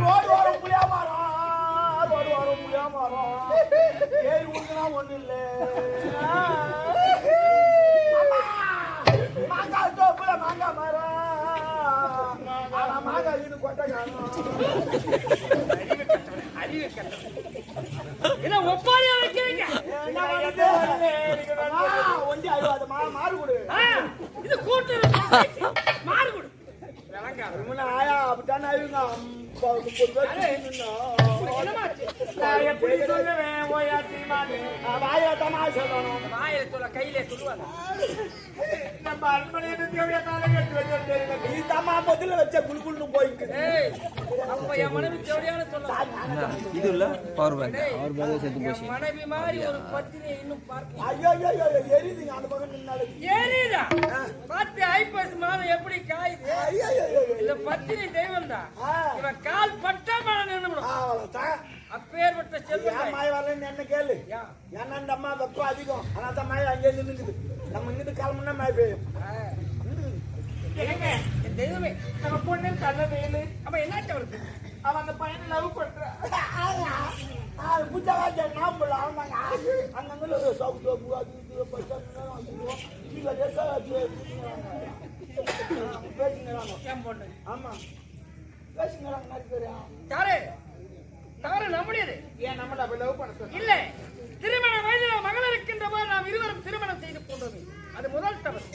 Road வரும் புளியா மரம் ஏறி ஊத்துனா ஒண்ணு இல்ல மாங்காய் தோப்புல மாங்காய் மரம் ஆனா மாங்காய் வீடு கொட்டை காணும் அறிவு கட்டம் ஒப்பாரியா வைக்கிறீங்க ஒண்டி அது மாறு கொடு இது கூட்டு மாறு கொடு ஆயா அப்படித்தான் எப்படி சொல்லுவேன் வாயில தமா சொல்லணும் வாயில சொல்ல கையில சொல்லுவாங்க நம்ம நீ தமா பதில வச்ச குழுக்குள்னு போயிட்டு அப்ப என் மனைவி ஜோடியான சொல்ல இது இல்ல பவர் பேங்க் செத்து போச்சு மனைவி மாதிரி ஒரு பத்தினியை இன்னும் பார்க்க ஐயோ எரியுதுங்க அந்த பக்கம் நின்னால ஏறிடா பார்த்து ஐப்பசி மாதம் எப்படி காயுது இந்த பத்தினி தெய்வம் தான் இவன் கால் பட்டா மழை நின்றுடும் அப்பேற்பட்ட செல்வம் மாய வரலன்னு என்ன கேளு ஏன்னா இந்த அம்மா வெப்பம் அதிகம் ஆனா தான் மழை அங்கே நின்றுக்குது நம்ம இங்கிட்டு கிளம்புனா மழை பெய்யும் என் தெய்வமே நம்ம பொண்ணு கண்ண வெயில் அப்ப என்னாச்சு அவருக்கு அவன் அந்த பையனை லவ் பண்றான் புத்தகா நாம்பல அவன் அங்கங்க சோப்பு சோப்பு அது இது பொண்ணு ஆமா பேசுங்கிறாங்க நிறைய பேர் யாரு தவறு நம்முடையது ஏன் நம்மள அப்ப லவ் பண்ண சொல்ல இல்ல திருமண வயதில் மகள் இருக்கின்ற போது நாம் இருவரும் திருமணம் செய்து கொண்டோம் அது முதல் தவறு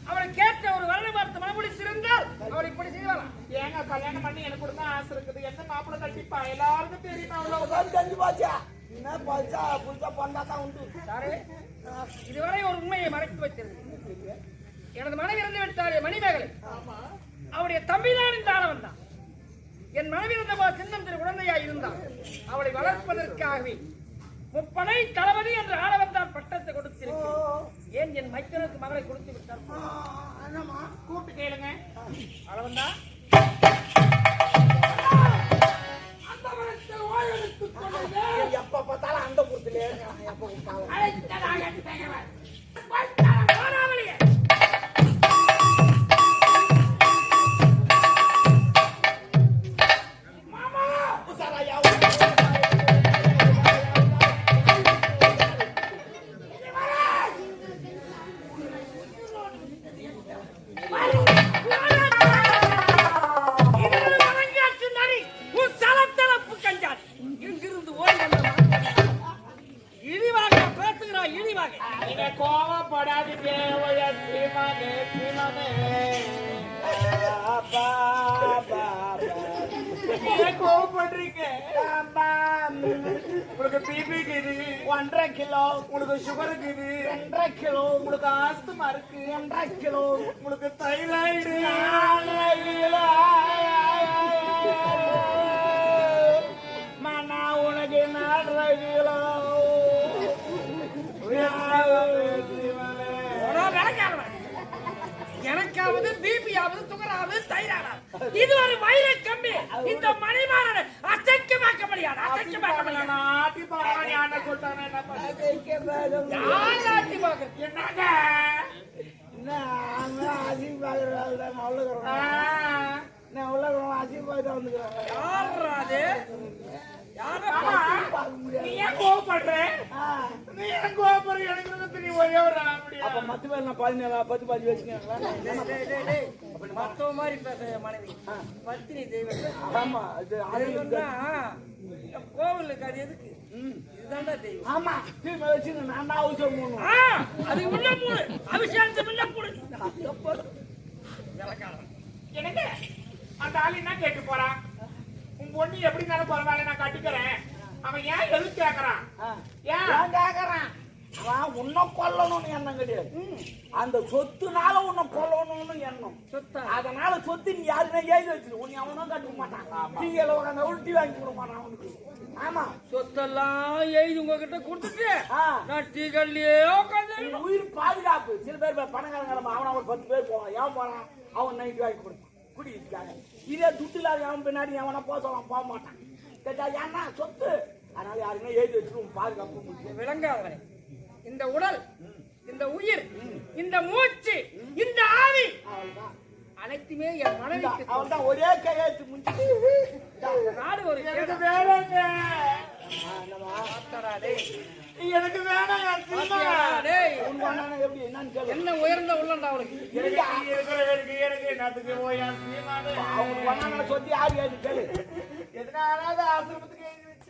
அவரை கேட்ட ஒரு வரலை பார்த்து மனமுடித்திருந்தால் அவர் இப்படி செய்வாரா ஏங்க கல்யாணம் பண்ணி எனக்கு கூட தான் ஆசை இருக்குது எந்த மாப்பிள்ள கட்டிப்பா எல்லாருக்கும் தெரியும் அவ்வளவு தெரிஞ்சு பாச்சா என்ன பாச்சா புதுசா பண்ணாதான் உண்டு சாரே இதுவரை ஒரு உண்மையை மறைத்து வைத்தது எனது மனைவி இறந்து விட்டாரே மணிமேகலை அவருடைய தம்பிதான் இந்த ஆளவன் தான் என் மனைவி இருந்த சின்னம் திரு குழந்தையா இருந்தால் அவளை வளர்ப்பதற்காகவே முப்படை தளபதி என்ற ஆளவன் தான் பட்டத்தை கொடுத்திருக்கிறேன் ஏன் என் மைத்தனுக்கு மகளை கொடுத்து விட்டார் கூப்பிட்டு கேளுங்க ஆளவன் தான் எப்ப பார்த்தாலும் அந்த கூட்டத்திலே எப்ப உங்களுக்கு பிபி இருக்குது 1.5 கிலோ உங்களுக்கு சுகர் இருக்குது 2.5 கிலோ உங்களுக்கு ஆஸ்துமா இருக்கு 2.5 கிலோ உங்களுக்கு தைராய்டு 4 கிலோ மனா உனக்கு 4 கிலோ எனக்காவது பிபியாவது சுகராவது தைராய்டாவது இது ஒரு வயிறு கம்மி இந்த மணிமாறனை அசைக்கமாக்க முடியாது அசைக்கமாக்க முடியாது ஆட்டி பாவானி ஆண்ட சொல்றானே என்ன பண்ண யார் ஆட்டி பாக்குறது என்னங்க என்ன ஆசி பாக்குறாங்க நான் உலகம் ஆசி பாக்குறேன் வந்துக்கிறேன் யாரா அது நீ ஏன் கோவப்படுற நீ ஏன் கோவப்படுற எனக்கு நீ ஒரே ஒரு அப்ப மத்த பேர் நான் 10 வச்சுக்கீங்களா மத்தவ மாதிரி பேச மனைவி பத்தினி தெய்வம் ஆமா அது கோவிலுக்கு அது எதுக்கு இதுதான்டா தெய்வம் ஆமா தீமை வச்சு நான் தான் அவசரம் போகணும் அது உள்ள போடு அபிஷேகத்தை உள்ள போடு எனக்கு அந்த ஆள் என்ன கேட்டு போறான் உன் பொண்ணு எப்படி இருந்தாலும் பரவாயில்ல நான் கட்டிக்கிறேன் அவன் ஏன் எது கேக்குறான் ஏன் கேக்குறான் அவன் உன்னை கொல்லணும்னு எண்ணம் கிடையாது அந்த சொத்துனால உன்னை கொல்லணும்னு எண்ணம் சொத்தா அதனால சொத்து நீ யாருன்னா எழுதி வச்சிரு உன்னை அவனும் கட்டுக்க மாட்டான் டீல உட்காந்து உருட்டி வாங்கி கொடுக்க மாட்டான் அவனுக்கு ஆமா சொத்தெல்லாம் எழுதி உங்ககிட்ட கொடுத்துட்டு நான் டீக்கல்லையே உட்காந்து உயிர் பாதுகாப்பு சில பேர் பணக்காரங்க அவன் ஒரு 10 பேர் போவான் ஏன் போறான் அவன் நைட்டு வாங்கி கொடுப்பான் குடியிருக்காங்க இதே துட்டு இல்லாத அவன் பின்னாடி அவனை போக மாட்டான் கேட்டா ஏன்னா சொத்து அதனால யாருன்னா எழுதி வச்சிருவோம் பாதுகாப்பு விளங்காதவனே இந்த உடல் இந்த உயிர் இந்த மூச்சு இந்த ஆவி அனைத்துமே என் மனைவிக்கு அவன் தான் ஒரே கையெழுத்து முடிச்சு இந்த நாடு ஒரு எனக்கு வேணாங்க. கேடாடா டேய். எனக்கு வேணாம் என் சீமா. பாத்தியாடா டேய். எப்படி என்னன்னு கேளு. என்ன உயர்ந்த உள்ளண்டா அவளுக்கு. எனக்கு என்னத்துக்கு போய் என் சீமானு. அவனுக்கு வண்ணான சொல்லி யாரு ஏது கேளு. எதனால ஆசிரமத்துக்கு எழுதி வச்சு.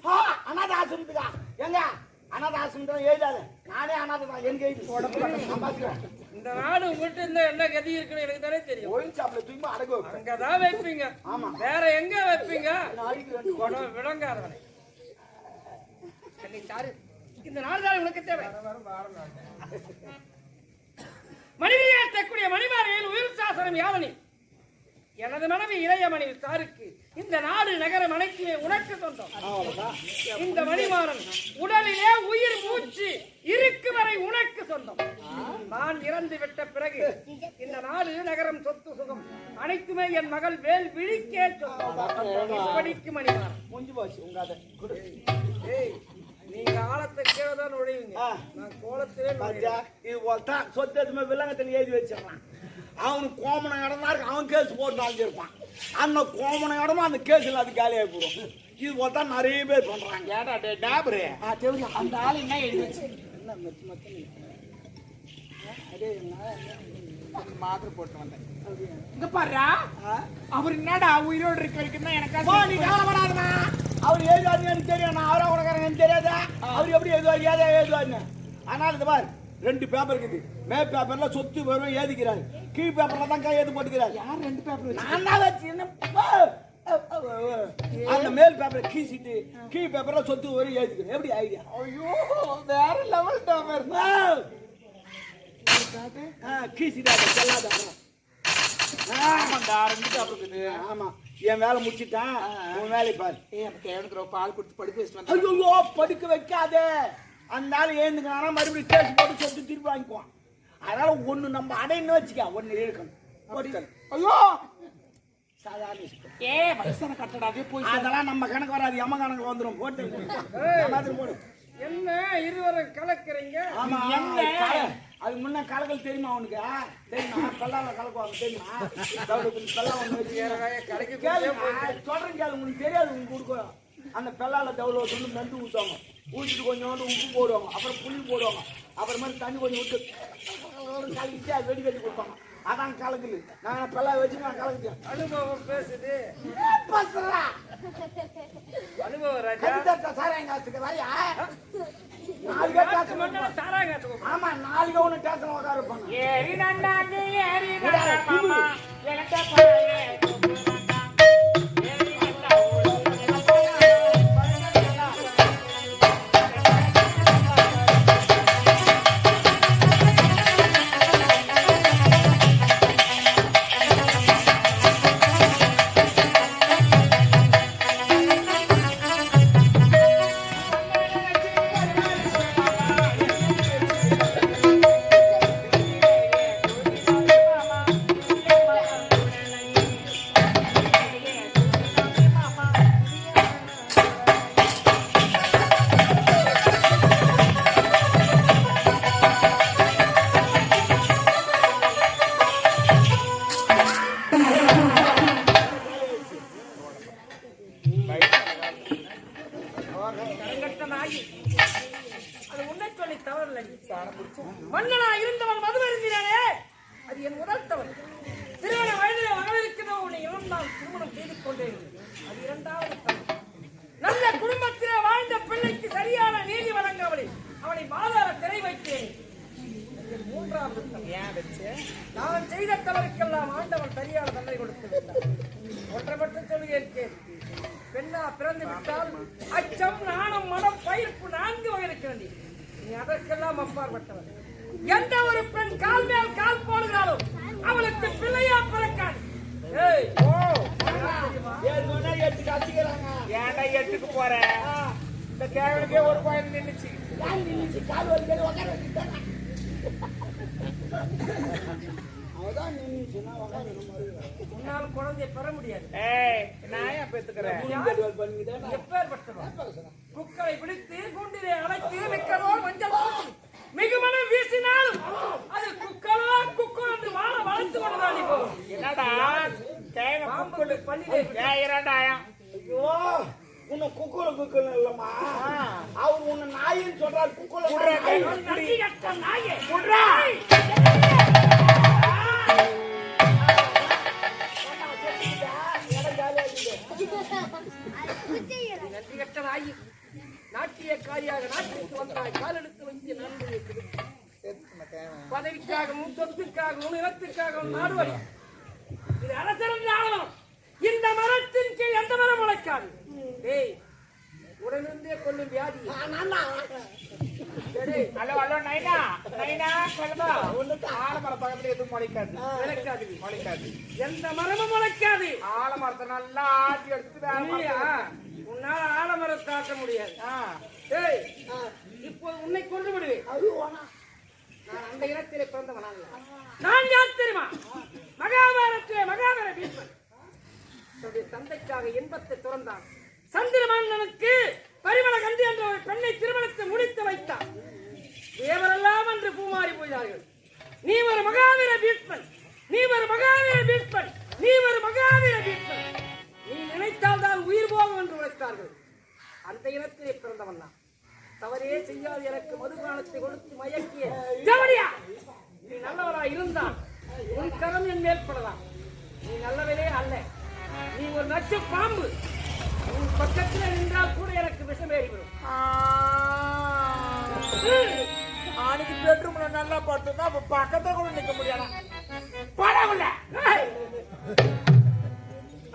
அனாத ஆசிரமத்துக்கா எங்க அனாத ஆசிரமத்துல எழுதாத. நானே அனாதை தான். எங்க எழுதி நான் பாத்துக்கிறேன். இந்த நாடு உங்கள்கிட்ட இருந்தா என்ன கதி இருக்குன்னு எனக்கு தானே தெரியும். ஒயின் சாப்பிட தூக்கி அடக்க வைப்பேன். அங்கதான் வைப்பீங்க. ஆமா. வேற எங்க வைப்பீங்க? நாளைக்கு ரெண்டு குணம் விளங்காதவனை. சாரு இந்த நாள் தான் உனக்கு தேவை. மணிவியாட்டக்கூடிய மணிமாரையில் உயிர் சாசனம் யாவனி எனது மனைவி இளைய மனைவி தாருக்கு இந்த நாடு நகரம் அனைத்துமே உனக்கு சொந்தம். இந்த மணிமாறன் உடலிலே உயிர் மூச்சு இருக்கு வரை உனக்கு சொந்தம். நான் இறந்து விட்ட பிறகு இந்த நாடு நகரம் சொத்து சுகம் அனைத்துமே என் மகள் வேல் விழிக்கே சொந்தம். இப்படிக்கு மணிமாறன் முடிஞ்சு போச்சு உங்க அதை கொடு. ஏய் நீங்க ஆழத்தை கீழே தான் நுழைவீங்க. நான் கோலத்திலே பாத்தியா இது போல்தான் சொத்து எதுவுமே வில்லங்கத்தில் எழுதி வச்சிடறான். அவனுக்கு கோமணம் இடமா இருக்கு. அவன் கேஸ் போட்டு வாங்கியிருப்பான். அந்த கோமணம் இடமா அந்த கேஸில் அது காலியாக போடும். இது போல்தான் நிறைய பேர் பண்றாங்க. ஏடா டே டாபரே. தெரியும் அந்த ஆள் என்ன எழுதி வச்சு மாத்திரை போட்டு வந்தேன். இங்க பாருடா. அவர் என்னடா உயிரோடு இருக்க வரைக்கும் தான் எனக்கு நீ கவலைப்படாதா. அவர் எழுதுவாருன்னு எனக்கு தெரியும். நான் அவரா உனக்கு எனக்கு தெரியாதா. அவர் எப்படி எழுதுவார் ஏதா எழுதுவாருன்னு. ஆனால் இது பாரு 2 பேப்பர் இருக்குது. மே பேப்பர்ல சொத்து வரும் ஏதிக்கிறாரு. கீழ் பேப்பர்ல தான் கை எழுதி போட்டுக்கிறாரு. யார் 2 பேப்பர் நான் தான் வச்சு அந்த மேல் பேப்பரை கீசிட்டு கீழ் பேப்பர்ல சொத்து வரும் ஏதிக்கிறேன். எப்படி ஐடியா? ஐயோ வேற லெவல் டாபர். கீசிட்டு செல்லாத. ஆமாண்டா 2 பேப்பர் இருக்குது. ஆமா என் வேலை முடிச்சுட்டான். உன் வேலையை பாரு. எனக்கு பால் கொடுத்து படிக்க வச்சுட்டு வந்தேன். ஐயோ படிக்க வைக்காதே. அந்த ஆள் ஏந்துக்கிறானா மறுபடியும் கேஸ் போட்டு சொத்து திருப்பி வாங்கிக்குவான். அதனால ஒண்ணு நம்ம அடைன்னு வச்சுக்க. ஒண்ணு இருக்கணும். ஐயோ சாதாரண விஷயம். வயசான கட்டடாவே போய் அதெல்லாம் நம்ம கணக்கு வராது. எம்ம கணக்கு வந்துடும். போட்டு மாதிரி போடு. என்ன இருவரும் கலக்குறீங்க? ஆமா அது முன்ன கலக்கல் தெரியுமா அவனுக்கு? தெரியுமா பல்லால கலக்குவாங்க தெரியுமா? பெல்லாம் ஒண்ணு வச்சு கடைக்கு சொல்றேன் கேளு. உங்களுக்கு தெரியாது. உங்களுக்கு கொடுக்கும். அந்த பெல்லால தவளை சொல்லி நண்டு ஊற்றுவாங்க. ஊற்றிட்டு கொஞ்சோண்டு உப்பு போடுவாங்க. அப்புறம் புளி போடுவாங்க. அப்புறமேட்டு தண்ணி கொஞ்சம் விட்டு கலக்கிட்டு அது வெடி கட்டி கொடுப்பாங்க. அதான் கலக்குது. நான் பெல்லா வச்சு நான் கலக்குறேன். அனுபவம் பேசுது. அனுபவம் ராஜா. சாராயம் காசுக்கிறாயா? ஆமா 4 ஒண்ணு டேஷன் உட்கார இருப்பாங்க. ஏறி நண்டாங்க ஏறி நண்டா மாமா எனக்கு பாரு. மன்னனா இருந்தவன் மது வருந்தினானே அது என் முதல் தவறு. திருமண வயதிலே வரவிருக்கிறதோ உன்னை நான் திருமணம் செய்து கொண்டேன். அது 2வது தவறு. நல்ல குடும்பத்திலே வாழ்ந்த பிள்ளைக்கு சரியான நீதி வழங்காமலே அவனை பாதாள திரை வைத்தேன். 3வது தவறு. நான் செய்த தவறுக்கெல்லாம் ஆண்டவன் சரியான தண்டனை கொடுத்து விட்டார். ஒன்றை மட்டும் சொல்லுகிறேன். பெண்ணா பிறந்து விட்டால் அச்சம் நாணம் மனம் பயிர்ப்பு 4 வகை இருக்க வேண்டிய நீ அதற்கெல்லாம் அப்பாற்பட்டவன். எந்த ஒரு பெண் கால் மேல் கால் போடுகிறாளோ அவளுக்கு பிள்ளையா பிறக்காது. ஏன்டா 8க்கு போற? இந்த கேவலுக்கே ஒரு கோயில் நின்னுச்சு. கால் வலிக்கிறது உட்கார வச்சுட்டாங்க. அவதான் நின்னுச்சுன்னா உன்னால் குழந்தையை பெற முடியாது. நான் ஏன் பெத்துக்கிறேன்? எப்பேற்பட்டவன் குக்களை பிடித்து குண்டிலே அடைத்து மிக்கதோ மஞ்சள் மிகுமனம் வீசினாலும் அது குக்களோ குக்கோ என்று வாழ வளர்த்து கொண்டுதான். என்னடா சொல்லு ஏன் ஐயோ உன்னை குக்குல இல்லம்மா அவர் உன்னை நாயின்னு சொல்றாரு குக்குல நாயே நன்றி கட்ட நாயி நாட்டியக்காரியாக நாட்டிற்கு வந்தாய் காலெடுத்து வந்து நன்றியை பதவிக்காகவும் சொத்துக்காகவும் நிலத்திற்காகவும் நாடுவரி இது அரசரன் ஆளணும். இந்த மரத்தின் கீழ் எந்த மரம் முளைக்காது. டேய் உடனிருந்தே கொள்ளும் வியாதி. ஹலோ ஹலோ நைனா நைனா சொல்லுதா ஆலமரம் பக்கத்துல எதுவும் முளைக்காது எந்த மரமும் முளைக்காது. ஆலமரத்தை நல்லா ஆட்டி எடுத்து உன்னால ஆலமரம் தாக்க முடியாது. டேய் இப்போது உன்னை கொண்டு விடுவேன். நான் அந்த இனத்திலே பிறந்தவன் அல்ல. நான் யார் தெரியுமா? மகாபாரத்திலே மகாவீர பீஷ்மன் தன்னுடைய தந்தைக்காக இன்பத்தை துறந்தான். சந்திரமன்னனுக்கு பரிமள கண்டி என்ற ஒரு பெண்ணை திருமணத்தை முடித்து வைத்தான். தேவரெல்லாம் என்று பூமாறி போய்தார்கள். நீ ஒரு மகாவீர பீஷ்மன், நீ ஒரு மகாவீர பீஷ்மன், நீ ஒரு மகாவீர பீஷ்மன், நீ நினைத்தால் தான் உயிர் போகும் என்று உழைத்தார்கள். அந்த இனத்திலே பிறந்தவன் நான். தவறே செய்யாது எனக்கு மதுபானத்தை கொடுத்து மயக்கிய ஜவடியா, நீ நல்லவரா இருந்தால் உன் கரம் என் மேற்படலாம். நீ நல்லவரே அல்ல, நீ ஒரு நச்சு பாம்பு. உன் பக்கத்தில் நின்றால் கூட எனக்கு விஷம் ஏறிவிடும். அன்னைக்கு பெட்ரூம்ல நல்லா படுத்துதான் அப்ப பக்கத்துல கூட நிக்க முடியாது. பரவாயில்ல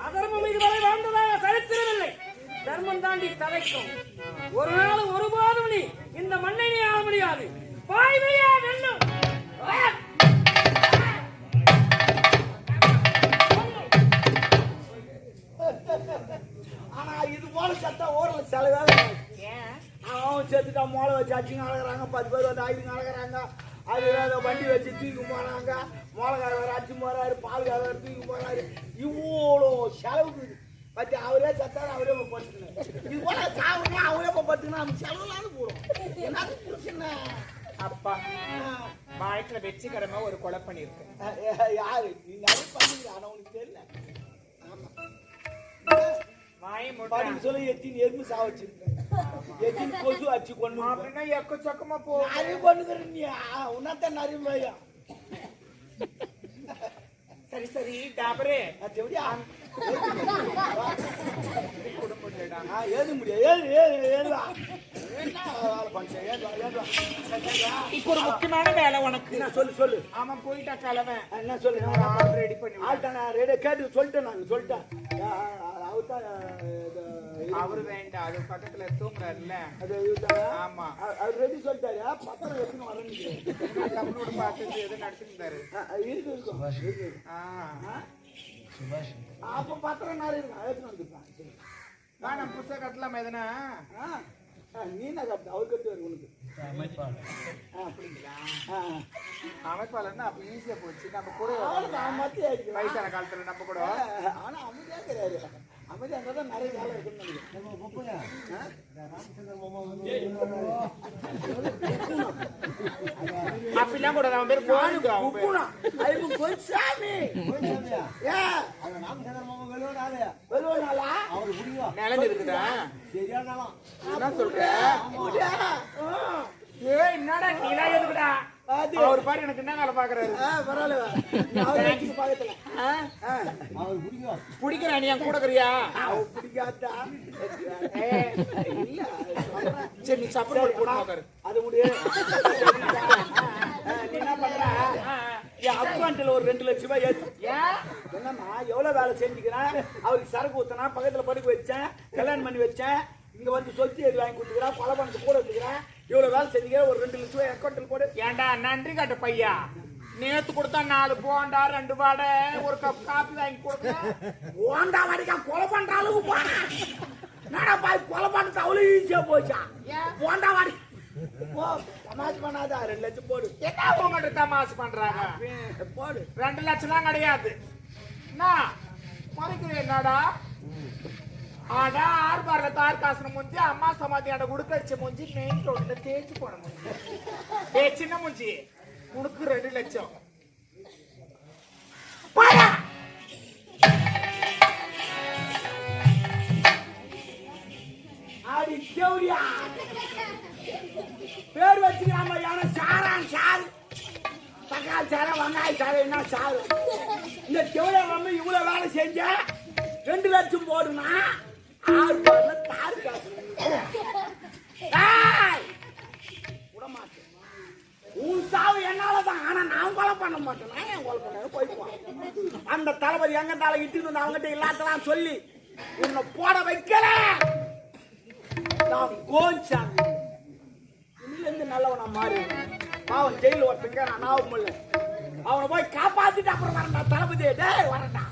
அதர்மம் இதுவரை வாழ்ந்ததாக சரித்திரமில்லை. தர்மம் தாண்டி தலைக்கும். ஒரு நாள் ஒருபோதும் நீ இந்த மண்ணை நீ ஆள முடியாது. பாய்வையா வெல்லும். ஆனா இது போல சத்தா ஊர்ல செலவே அவன் செத்துட்டா மோளை வச்சு அடிச்சுங்க அழகிறாங்க. 10 பேர் வந்து ஆயுதுங்க அழகிறாங்க. அது வண்டி வச்சு தூக்கி போனாங்க. மோளக்காரர் அடிச்சு போறாரு, பால்காரர் தூக்கி போறாரு. இவ்வளோ செலவுக்கு பத்தி அவரே சத்தாரு, அவரே படுத்துக்கணும். இது போல சாவுனா அவரே படுத்துக்கணும். நம்ம செலவுலான்னு போடும். என்ன புரிச்சுன்னா அப்பா வயிற்றுல வெச்சிக்கிறமா ஒரு கொலை பண்ணிருக்கு. யாரு நீ நிறைய பண்ணுங்க. ஆனா உனக்கு தெரியல. வாயை பாடி சொல்லி எத்தின் எறும்பு சாவச்சிருக்கேன். எத்தின் கொசு அச்சு கொண்டு அப்படின்னா எக்க சொக்கமா போ நிறைய பண்ணுகிறேன். நீ உன்னத்தான் நிறைய பையா. சரி சரி டாபரே எப்படியா குடும்பம் ஏது முடியாது. இப்போ ஒரு முக்கியமான வேலை உனக்கு. சொல்லு. அவன் போயிட்டா கிழவன் என்ன சொல்லு. ரெடி பண்ணி ஆள்தான் ரெடி கேட்டு சொல்லிட்டேன். நான் சொல்லிட்டேன். அவரு வேண்டாம், அது பக்கத்துல தூங்குறாருல்ல. ஆமா அவர் ரெடி சொல்லிட்டாரு. பத்திரம் எடுத்துன்னு வரேன்னு தமிழோட பார்த்து எதுவும் நடத்திருந்தாரு. இருக்கு. அப்ப பத்திரம் நிறைய இருக்கு. எடுத்துன்னு வந்துருக்கேன். நம்ம புதுசாக கட்டலாமா எதுனா? நீ என்ன கட்டு அவர் கட்டுவார் உனக்கு. அப்படிங்களா? அமைப்பாளர்னா அப்ப ஈஸியா போச்சு. நம்ம கூட வயசான காலத்துல நம்ம கூட. ஆனா அமைதியா கிடையாது. அமைதியா இருந்தா தான் நிறைய வேலை இருக்குன்னு அப்படிலாம் கூட அவன் பேர் நிலம் இருக்குதா? என்ன சொல்ற? என்னடா நீலா எதுக்குடா? அவர் பாரு எனக்கு என்ன வேலை பாக்குறாரு. பிடிக்கிறா நீ என் கூட இருக்கிறியா? சரி நீ சப்போர்ட் போட்டு அது முடியாது. நீ என்ன பண்ற? என் அக்கௌண்ட்ல ஒரு 2 லட்சம் ரூபாய் ஏத்து. என்னம்மா எவ்வளவு வேலை செஞ்சுக்கிறேன். அவருக்கு சரக்கு ஊத்தினா, பக்கத்துல படுக்க வச்சேன், கல்யாணம் பண்ணி வச்சேன், இங்க வந்து சொத்து எது வாங்கி கொடுத்துக்கிறேன், கொலை பண்ணது கூட வச்சுக்கிறேன். இவ்வளவு வேலை செஞ்சுக்கிறேன். ஒரு 2 லட்சம் ரூபாய் அக்கௌண்ட்ல போடு. ஏண்டா நன்றி காட்டு பையா. நேத்து கொடுத்தா 4 போண்டா 2 வாடை ஒரு கப் காபி வாங்கி கொடுக்க. போண்டா வாடிக்கா கொலை பண்ற அளவுக்கு போனா நாடா பாய் கொலை பண்றது அவ்வளவு ஈஸியா போச்சா? போண்டா வாடி போ. தமாஷ் பண்ணாத. 2 லட்சம் போடு. என்ன உங்கள்கிட்ட தமாஷ் பண்றாங்க? போடு. 2 லட்சம்லாம் கிடையாது. என்ன மறைக்கிறேன் என்னடா? ஆடா ஆர்பார்ல தார் காசன முஞ்சி அம்மா சமாதி ஆட குடுக்கடிச்ச முஞ்சி மெயின் ரோட்ல தேய்ச்சி போன முஞ்சி. சின்ன முஞ்சி உனக்கு 2 லட்சம். தேவடியா பேர் வச்சுக்கிறாம யானை சாரான் சாரு தக்காளி சாரா வெங்காய சாரா என்ன சாரு இந்த தேவடியா வந்து இவ்வளவு வேலை செஞ்ச 2 லட்சம் போடுனா 6 பாரு தாரு காசு விடமாட்டேன் உன் சாவு என்னாலதான் ஆனா நான் கொலை பண்ண மாட்டேன் நான் ஏன் கொலை பண்ண போய்க்குவான் அந்த தளபதி எங்க தலை இட்டு அவங்ககிட்ட இல்லாததான் சொல்லி உன்னை போட வைக்கல நான் கோஞ்சாங்க இருந்து நல்லவனா மாறி அவன் ஜெயில ஒருத்தங்க நான் ஆகும் அவனை போய் காப்பாத்திட்டு அப்புறம் வரண்டா தளபதி டேய் வரண்டா